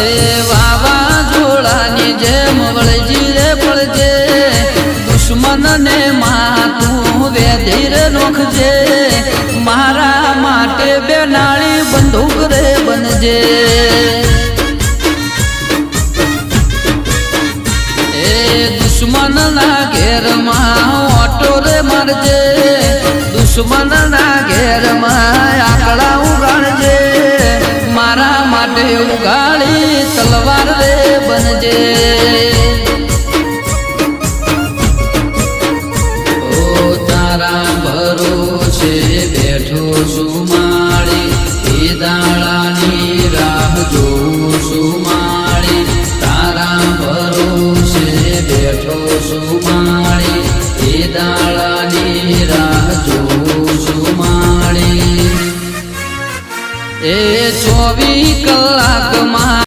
એ વાવાઝોડાની જેમ વળજી રે પડજે, દુશ્મનને માતું વેધીર નોખજે, મારા માટે બેનાળી બંદૂક રે બનજે। એ દુશ્મનના ઘેરમાં ઓટો રે મારજે, દુશ્મનના ઘેરમાં આકડા ઉગાડજે, મારા માટે ઉગાડી તલવાર રે બનજે। ઓ તારા ભરોસે બેઠો છું માળી, એ દાડાની રાહ જોઉં છું માળી, તારા ભરોસે બેઠો છું માળી, એ દાડાની રાહ જોઉં છું માળી। એ 24 કલાકમાં